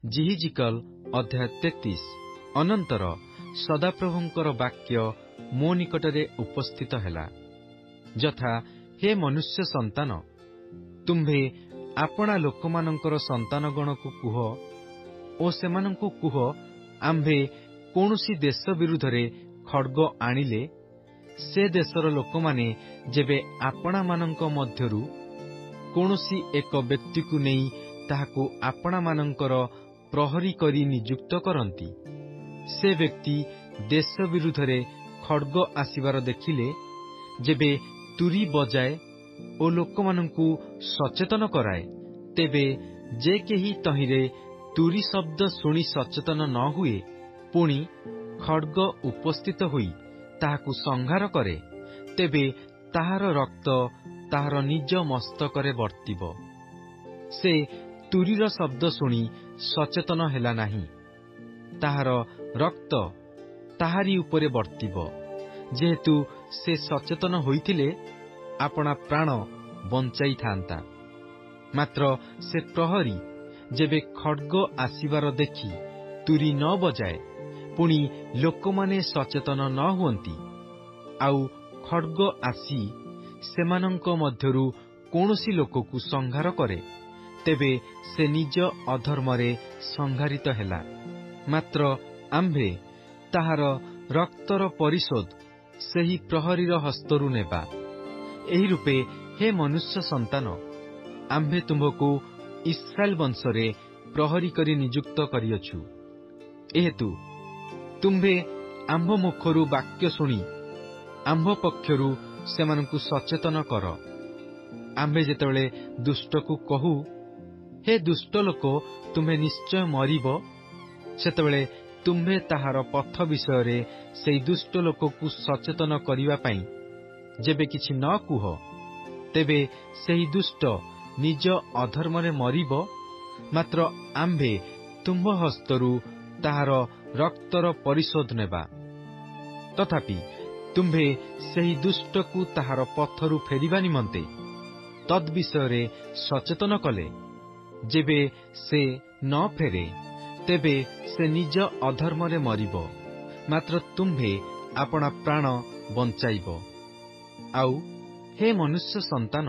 ଜିହିଜିକଲ ଅଧ୍ୟାୟ 33। ଅନନ୍ତର ସଦାପ୍ରଭୁଙ୍କର ବାକ୍ୟ ମୋ ନିକଟରେ ଉପସ୍ଥିତ ହେଲା, ଯଥା, ହେ ମନୁଷ୍ୟ ସନ୍ତାନ, ତୁମ୍ଭେ ଆପଣା ଲୋକମାନଙ୍କର ସନ୍ତାନଗଣକୁ କୁହ ଓ ସେମାନଙ୍କୁ କୁହ, ଆମ୍ଭେ କୌଣସି ଦେଶ ବିରୁଦ୍ଧରେ ଖଡ୍ଗ ଆଣିଲେ, ସେ ଦେଶର ଲୋକମାନେ ଯେବେ ଆପଣାମାନଙ୍କ ମଧ୍ୟରୁ କୌଣସି ଏକ ବ୍ୟକ୍ତିକୁ ନେଇ ତାହାକୁ ଆପଣାମାନଙ୍କର ପ୍ରହରୀ କରି ନିଯୁକ୍ତ କରନ୍ତି, ସେ ବ୍ୟକ୍ତି ଦେଶ ବିରୁଦ୍ଧରେ ଖଡ୍ଗ ଆସିବାର ଦେଖିଲେ, ଯେବେ ତୁରୀ ବଜାଏ ଓ ଲୋକମାନଙ୍କୁ ସଚେତନ କରାଏ, ତେବେ ଯେ କେହି ତହିଁରେ ତୁରୀ ଶବ୍ଦ ଶୁଣି ସଚେତନ ନ ହୁଏ, ପୁଣି ଖଡ୍ଗ ଉପସ୍ଥିତ ହୋଇ ତାହାକୁ ସଂହାର କରେ, ତେବେ ତାହାର ରକ୍ତ ତାହାର ନିଜ ମସ୍ତକରେ ବର୍ତ୍ତିବ। ସେ ତୁରୀର ଶବ୍ଦ ଶୁଣି ସଚେତନ ହେଲା ନାହିଁ, ତାହାର ରକ୍ତ ତାହାରି ଉପରେ ବର୍ତ୍ତିବ। ଯେହେତୁ ସେ ସଚେତନ ହୋଇଥିଲେ ଆପଣା ପ୍ରାଣ ବଞ୍ଚାଇଥାନ୍ତା। ମାତ୍ର ସେ ପ୍ରହରୀ ଯେବେ ଖଡ୍ଗ ଆସିବାର ଦେଖି ତୁରୀ ନ ବଜାଏ, ପୁଣି ଲୋକମାନେ ସଚେତନ ନ ହୁଅନ୍ତି, ଆଉ ଖଡ୍ଗ ଆସି ସେମାନଙ୍କ ମଧ୍ୟରୁ କୌଣସି ଲୋକକୁ ସଂହାର କରେ, ତେବେ ସେ ନିଜ ଅଧର୍ମରେ ସଂହାରିତ ହେଲା। ମାତ୍ର ଆମ୍ଭେ ତାହାର ରକ୍ତର ପରିଶୋଧ ସେହି ପ୍ରହରୀର ହସ୍ତରୁ ନେବା। ଏହି ରୂପେ, ହେ ମନୁଷ୍ୟ ସନ୍ତାନ, ଆମ୍ଭେ ତୁମ୍ଭକୁ ଇସ୍ରାଏଲ ବଂଶରେ ପ୍ରହରୀ କରି ନିଯୁକ୍ତ କରିଅଛୁ। ଏହେତୁ ତୁମ୍ଭେ ଆମ୍ଭ ମୁଖରୁ ବାକ୍ୟ ଶୁଣି ଆମ୍ଭ ପକ୍ଷରୁ ସେମାନଙ୍କୁ ସଚେତନ କର। ଆମ୍ଭେ ଯେତେବେଳେ ଦୁଷ୍ଟକୁ କହୁ, ହେ ଦୁଷ୍ଟ ଲୋକ, ତୁମ୍ଭେ ନିଶ୍ଚୟ ମରିବ, ସେତେବେଳେ ତୁମ୍ଭେ ତାହାର ପଥ ବିଷୟରେ ସେହି ଦୁଷ୍ଟ ଲୋକକୁ ସଚେତନ କରିବା ପାଇଁ ଯେବେ କିଛି ନ କୁହ, ତେବେ ସେହି ଦୁଷ୍ଟ ନିଜ ଅଧର୍ମରେ ମରିବ। ମାତ୍ର ଆମ୍ଭେ ତୁମ୍ଭ ହସ୍ତରୁ ତାହାର ରକ୍ତର ପରିଶୋଧ ନେବା। ତଥାପି ତୁମ୍ଭେ ସେହି ଦୁଷ୍ଟକୁ ତାହାର ପଥରୁ ଫେରିବା ନିମନ୍ତେ ତଦ୍ବିଷୟରେ ସଚେତନ କଲେ, ଯେବେ ସେ ନ ଫେରେ, ତେବେ ସେ ନିଜ ଅଧର୍ମରେ ମରିବ, ମାତ୍ର ତୁମ୍ଭେ ଆପଣା ପ୍ରାଣ ବଞ୍ଚାଇବ। ଆଉ ହେ ମନୁଷ୍ୟ ସନ୍ତାନ,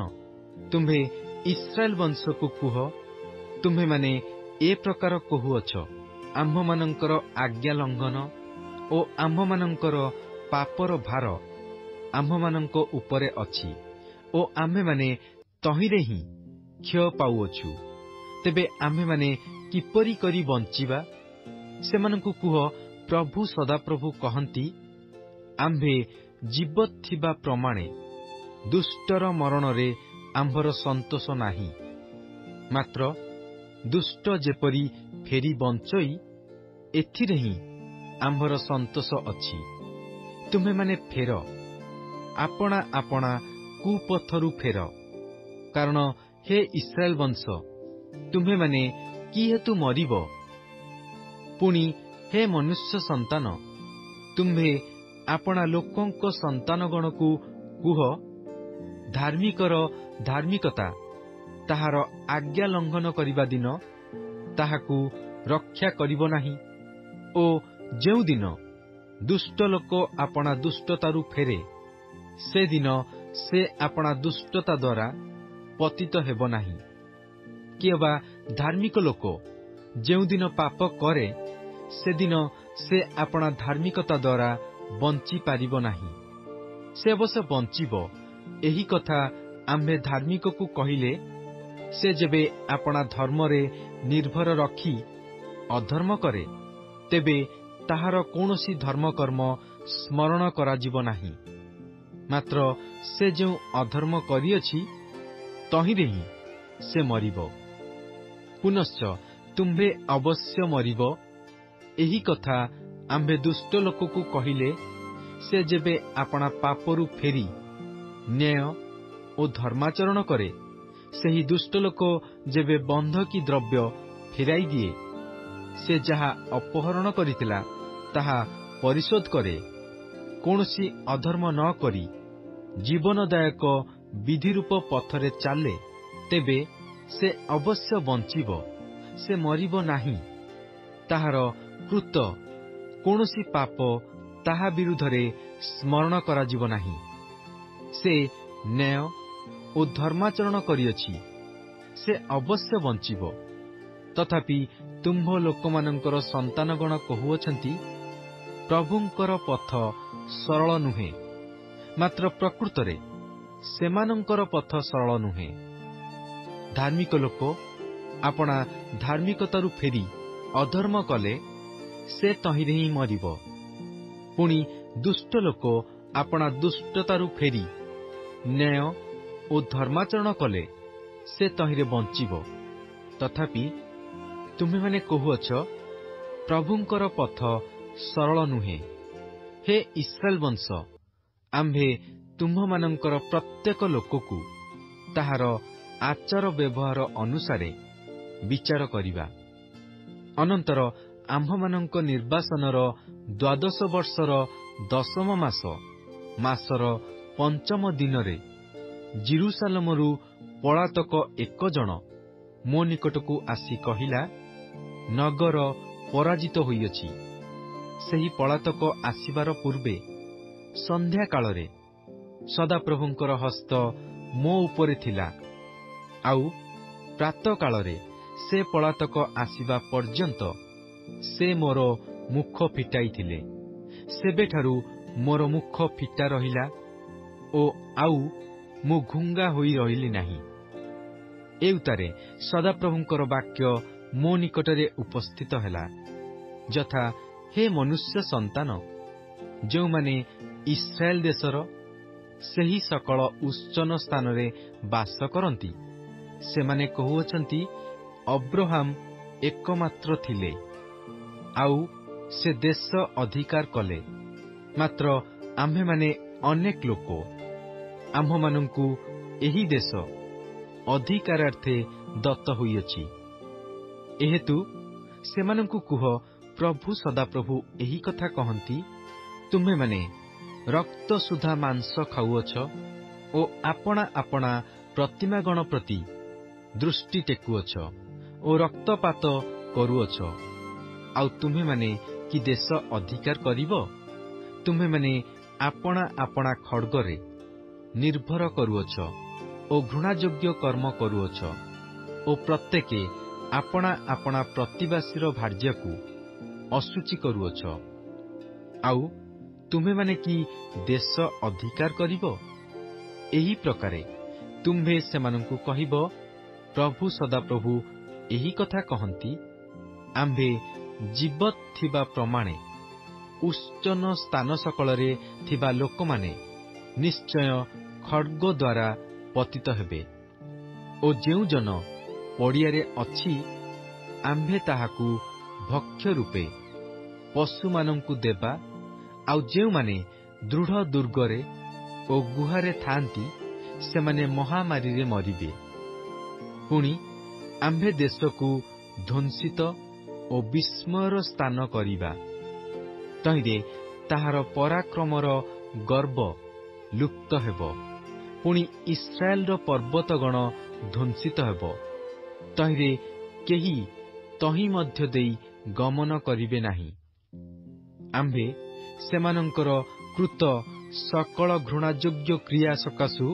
ତୁମ୍ଭେ ଇସ୍ରାଏଲ ବଂଶକୁ କୁହ, ତୁମ୍ଭେମାନେ ଏ ପ୍ରକାର କହୁଅଛ, ଆମ୍ଭମାନଙ୍କର ଆଜ୍ଞା ଲଙ୍ଘନ ଓ ଆମ୍ଭମାନଙ୍କର ପାପର ଭାର ଆମ୍ଭମାନଙ୍କ ଉପରେ ଅଛି ଓ ଆମ୍ଭେମାନେ ତହିଁରେ ହିଁ କ୍ଷୟ ପାଉଅଛୁ। ତେବେ ଆମ୍ଭେମାନେ କିପରି କରି ବଞ୍ଚିବା? ସେମାନଙ୍କୁ କୁହ, ପ୍ରଭୁ ସଦାପ୍ରଭୁ କହନ୍ତି, ଆମ୍ଭେ ଜୀବତ ଥିବା ପ୍ରମାଣେ ଦୁଷ୍ଟର ମରଣରେ ଆମ୍ଭର ସନ୍ତୋଷ ନାହିଁ। ମାତ୍ର ଦୁଷ୍ଟ ଯେପରି ଫେରି ବଞ୍ଚଇ, ଏଥିରେ ହିଁ ଆମ୍ଭର ସନ୍ତୋଷ ଅଛି। ତୁମ୍ଭେମାନେ ଫେର, ଆପଣା ଆପଣା କୁପଥରୁ ଫେର। କାରଣ ହେ ଇସ୍ରାଏଲ ବଂଶ, ତୁମ୍ଭେମାନେ କି ହେତୁ ମରିବ? ପୁଣି ହେ ମନୁଷ୍ୟ ସନ୍ତାନ, ତୁମ୍ଭେ ଆପଣା ଲୋକଙ୍କ ସନ୍ତାନଗଣକୁ କୁହ, ଧାର୍ମିକର ଧାର୍ମିକତା ତାହାର ଆଜ୍ଞା ଲଙ୍ଘନ କରିବା ଦିନ ତାହାକୁ ରକ୍ଷା କରିବ ନାହିଁ, ଓ ଯେଉଁଦିନ ଦୁଷ୍ଟ ଲୋକ ଆପଣା ଦୁଷ୍ଟତାରୁ ଫେରେ, ସେଦିନ ସେ ଆପଣା ଦୁଷ୍ଟତା ଦ୍ୱାରା ପତିତ ହେବ ନାହିଁ। କିଏବା ଧାର୍ମିକ ଲୋକ ଯେଉଁଦିନ ପାପ କରେ, ସେଦିନ ସେ ଆପଣା ଧାର୍ମିକତା ଦ୍ୱାରା ବଞ୍ଚିପାରିବ ନାହିଁ। ସେ ଅବଶ୍ୟ ବଞ୍ଚିବ, ଏହି କଥା ଆମ୍ଭେ ଧାର୍ମିକକୁ କହିଲେ, ସେ ଯେବେ ଆପଣା ଧର୍ମରେ ନିର୍ଭର ରଖି ଅଧର୍ମ କରେ, ତେବେ ତାହାର କୌଣସି ଧର୍ମକର୍ମ ସ୍ମରଣ କରାଯିବ ନାହିଁ। ମାତ୍ର ସେ ଯେଉଁ ଅଧର୍ମ କରିଅଛି, ତହିଁରେ ହିଁ ସେ ମରିବ। ପୁନଶ୍ଚ ତୁମ୍ଭେ ଅବଶ୍ୟ ମରିବ, ଏହି କଥା ଆମ୍ଭେ ଦୁଷ୍ଟ ଲୋକକୁ କହିଲେ, ସେ ଯେବେ ଆପଣା ପାପରୁ ଫେରି ନ୍ୟାୟ ଓ ଧର୍ମାଚରଣ କରେ, ସେହି ଦୁଷ୍ଟ ଲୋକ ଯେବେ ବନ୍ଧକୀ ଦ୍ରବ୍ୟ ଫେରାଇ ଦିଏ, ସେ ଯାହା ଅପହରଣ କରିଥିଲା ତାହା ପରିଶୋଧ କରେ, କୌଣସି ଅଧର୍ମ ନ କରି ଜୀବନଦାୟକ ବିଧିରୂପ ପଥରେ ଚାଲେ, ତେବେ ସେ ଅବଶ୍ୟ ବଞ୍ଚିବ, ସେ ମରିବ ନାହିଁ। ତାହାର କୃତ କୌଣସି ପାପ ତାହା ବିରୁଦ୍ଧରେ ସ୍ମରଣ କରାଯିବ ନାହିଁ। ସେ ନ୍ୟାୟ ଓ ଧର୍ମାଚରଣ କରିଅଛି, ସେ ଅବଶ୍ୟ ବଞ୍ଚିବ। ତଥାପି ତୁମ୍ଭ ଲୋକମାନଙ୍କର ସନ୍ତାନଗଣ କହୁଅଛନ୍ତି, ପ୍ରଭୁଙ୍କର ପଥ ସରଳ ନୁହେଁ। ମାତ୍ର ପ୍ରକୃତରେ ସେମାନଙ୍କର ପଥ ସରଳ ନୁହେଁ। ଧାର୍ମିକ ଲୋକ ଆପଣା ଧାର୍ମିକତାରୁ ଫେରି ଅଧର୍ମ କଲେ ସେ ତହିଁରେ ହିଁ ମରିବ। ପୁଣି ଦୁଷ୍ଟ ଲୋକ ଆପଣା ଦୁଷ୍ଟତାରୁ ଫେରି ନ୍ୟାୟ ଓ ଧର୍ମାଚରଣ କଲେ ସେ ତହିଁରେ ବଞ୍ଚିବ। ତଥାପି ତୁମେମାନେ କହୁଅଛ, ପ୍ରଭୁଙ୍କର ପଥ ସରଳ ନୁହେଁ। ହେ ଇସ୍ରାଏଲ ବଂଶ, ଆମ୍ଭେ ତୁମ୍ଭମାନଙ୍କର ପ୍ରତ୍ୟେକ ଲୋକକୁ ତାହାର ଆଚାର ବ୍ୟବହାର ଅନୁସାରେ ବିଚାର କରିବା। ଅନନ୍ତର ଆମ୍ଭମାନଙ୍କ ନିର୍ବାସନର 12 ବର୍ଷର 10ମ ମାସର 5ମ ଦିନରେ ଜିରୁସାଲମରୁ ପଳାତକ ଏକ ଜଣ ମୋ ନିକଟକୁ ଆସି କହିଲା, ନଗର ପରାଜିତ ହୋଇଅଛି। ସେହି ପଳାତକ ଆସିବାର ପୂର୍ବେ ସନ୍ଧ୍ୟା କାଳରେ ସଦାପ୍ରଭୁଙ୍କର ହସ୍ତ ମୋ ଉପରେ ଥିଲା, ଆଉ ପ୍ରାତଃ କାଳରେ ସେ ପଳାତକ ଆସିବା ପର୍ଯ୍ୟନ୍ତ ସେ ମୋର ମୁଖ ଫିଟାଇଥିଲେ। ସେବେଠାରୁ ମୋର ମୁଖ ଫିଟା ରହିଲା ଓ ଆଉ ମୁଁ ଘୁଙ୍ଗା ହୋଇ ରହିଲି ନାହିଁ। ଏଉତାରେ ସଦାପ୍ରଭୁଙ୍କର ବାକ୍ୟ ମୋ ନିକଟରେ ଉପସ୍ଥିତ ହେଲା, ଯଥା, ହେ ମନୁଷ୍ୟ ସନ୍ତାନ, ଯେଉଁମାନେ ଇସ୍ରାଏଲ ଦେଶର ସେହି ସକଳ ଉଚ୍ଚନ ସ୍ଥାନରେ ବାସ କରନ୍ତି, ସେମାନେ କହୁଅଛନ୍ତି, ଅବ୍ରାହମ ଏକମାତ୍ର ଥିଲେ, ଆଉ ସେ ଦେଶ ଅଧିକାର କଲେ। ମାତ୍ର ଆମ୍ଭେମାନେ ଅନେକ ଲୋକ, ଆମ୍ଭମାନଙ୍କୁ ଏହି ଦେଶ ଅଧିକାରାର୍ଥେ ଦତ୍ତ ହୋଇଅଛି। ଏହେତୁ ସେମାନଙ୍କୁ କୁହ, ପ୍ରଭୁ ସଦାପ୍ରଭୁ ଏହି କଥା କହନ୍ତି, ତୁମ୍ଭେମାନେ ରକ୍ତ ସୁଧା ମାଂସ ଖାଉଅଛ ଓ ଆପଣା ଆପଣା ପ୍ରତିମାଗଣ ପ୍ରତି ଦୃଷ୍ଟି ଟେକୁଅଛ ଓ ରକ୍ତପାତ କରୁଅଛ। ଆଉ ତୁମ୍ଭେମାନେ କି ଦେଶ ଅଧିକାର କରିବ? ତୁମ୍ଭେମାନେ ଆପଣା ଆପଣା ଖଡ୍ଗରେ ନିର୍ଭର କରୁଅଛ ଓ ଘୃଣାଯୋଗ୍ୟ କର୍ମ କରୁଅଛ ଓ ପ୍ରତ୍ୟେକେ ଆପଣା ଆପଣା ପ୍ରତିବାସୀର ଭାର୍ଯ୍ୟାକୁ ଅଶୁଚି କରୁଅଛ। ଆଉ ତୁମ୍ଭେମାନେ କି ଦେଶ ଅଧିକାର କରିବ? ଏହି ପ୍ରକାରେ ତୁମ୍ଭେ ସେମାନଙ୍କୁ କହିବ, ପ୍ରଭୁ ସଦାପ୍ରଭୁ ଏହି କଥା କହନ୍ତି, ଆମ୍ଭେ ଜୀବତ ଥିବା ପ୍ରମାଣେ ଉଚ୍ଚନ ସ୍ଥାନ ସକଳରେ ଥିବା ଲୋକମାନେ ନିଶ୍ଚୟ ଖଡ୍ଗ ଦ୍ୱାରା ପତିତ ହେବେ। ଓ ଯେଉଁ ଜନ ପଡ଼ିଆରେ ଅଛି, ଆମ୍ଭେ ତାହାକୁ ଭକ୍ଷ୍ୟ ରୂପେ ପଶୁମାନଙ୍କୁ ଦେବା, ଆଉ ଯେଉଁମାନେ ଦୃଢ଼ ଦୁର୍ଗରେ ଓ ଗୁହାରେ ଥାଆନ୍ତି, ସେମାନେ ମହାମାରୀରେ ମରିବେ। ପୁଣି ଆମ୍ଭେ ଦେଶକୁ ଧ୍ୱଂସିତ ଓ ବିସ୍ମୟର ସ୍ଥାନ କରିବା। ତହିଁରେ ତାହାର ପରାକ୍ରମର ଗର୍ବ ଲୁପ୍ତ ହେବ। ପୁଣି ଇସ୍ରାଏଲର ପର୍ବତଗଣ ଧ୍ୱଂସିତ ହେବ। ତହିଁରେ କେହି ତହିଁ ମଧ୍ୟ ଦେଇ ଗମନ କରିବେ ନାହିଁ। ଆମ୍ଭେ ସେମାନଙ୍କର କୃତ ସକଳ ଘୃଣାଯୋଗ୍ୟ କ୍ରିୟା ସକାଶୁ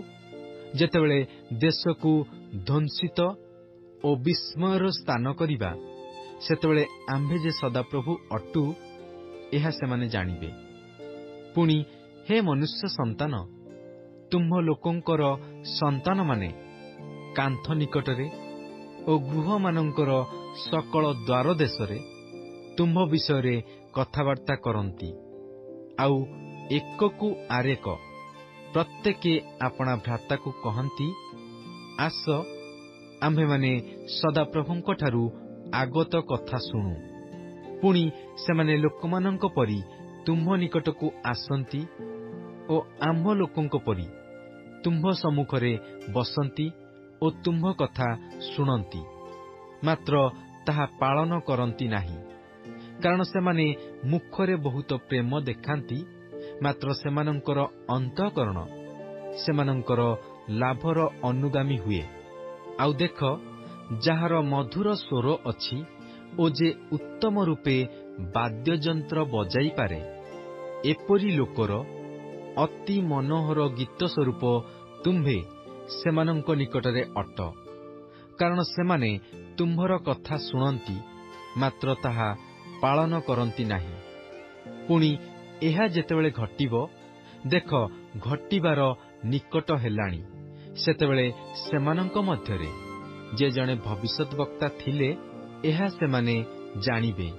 ଯେତେବେଳେ ଦେଶକୁ ଧ୍ୱଂସିତ ଓ ବିସ୍ମୟର ସ୍ଥାନ କରିବା, ସେତେବେଳେ ଆମ୍ଭେ ଯେ ସଦାପ୍ରଭୁ ଅଟୁ, ଏହା ସେମାନେ ଜାଣିବେ। ପୁଣି ହେ ମନୁଷ୍ୟ ସନ୍ତାନ, ତୁମ୍ଭ ଲୋକଙ୍କର ସନ୍ତାନମାନେ କାନ୍ଥ ନିକଟରେ ଓ ଗୃହମାନଙ୍କର ସକଳ ଦ୍ୱାର ଦେଶରେ ତୁମ୍ଭ ବିଷୟରେ କଥାବାର୍ତ୍ତା କରନ୍ତି, ଆଉ ଏକକୁ ଆରେକ ପ୍ରତ୍ୟେକେ ଆପଣା ଭ୍ରାତାକୁ କହନ୍ତି, ଆସ, ଆମ୍ଭେମାନେ ସଦାପ୍ରଭୁଙ୍କଠାରୁ ଆଗତ କଥା ଶୁଣୁ। ପୁଣି ସେମାନେ ଲୋକମାନଙ୍କ ପରି ତୁମ୍ଭ ନିକଟକୁ ଆସନ୍ତି ଓ ଆମ୍ଭ ଲୋକଙ୍କ ପରି ତୁମ୍ଭ ସମ୍ମୁଖରେ ବସନ୍ତି ଓ ତୁମ୍ଭ କଥା ଶୁଣନ୍ତି, ମାତ୍ର ତାହା ପାଳନ କରନ୍ତି ନାହିଁ। କାରଣ ସେମାନେ ମୁଖରେ ବହୁତ ପ୍ରେମ ଦେଖାନ୍ତି, ମାତ୍ର ସେମାନଙ୍କର ଅନ୍ତଃକରଣ ସେମାନଙ୍କର ଲାଭର ଅନୁଗାମୀ ହୁଏ। ଆଉ ଦେଖ, ଯାହାର ମଧୁର ସ୍ୱର ଅଛି ଓ ଯେ ଉତ୍ତମ ରୂପେ ବାଦ୍ୟଯନ୍ତ୍ର ବଜାଇ ପାରେ, ଏପରି ଲୋକର ଅତି ମନୋହର ଗୀତ ସ୍ୱରୂପ ତୁମ୍ଭେ ସେମାନଙ୍କ ନିକଟରେ ଅଟ। କାରଣ ସେମାନେ ତୁମ୍ଭର କଥା ଶୁଣନ୍ତି, ମାତ୍ର ତାହା ପାଳନ କରନ୍ତି ନାହିଁ। ପୁଣି ଏହା ଯେତେବେଳେ ଘଟିବ, ଦେଖ ଘଟିବାର ନିକଟ ହେଲାଣି, ସେତେବେଳେ ସେମାନଙ୍କ ମଧ୍ୟରେ ଯେ ଜଣେ ଭବିଷ୍ୟତ ବକ୍ତା ଥିଲେ, ଏହା ସେମାନେ ଜାଣିବେ।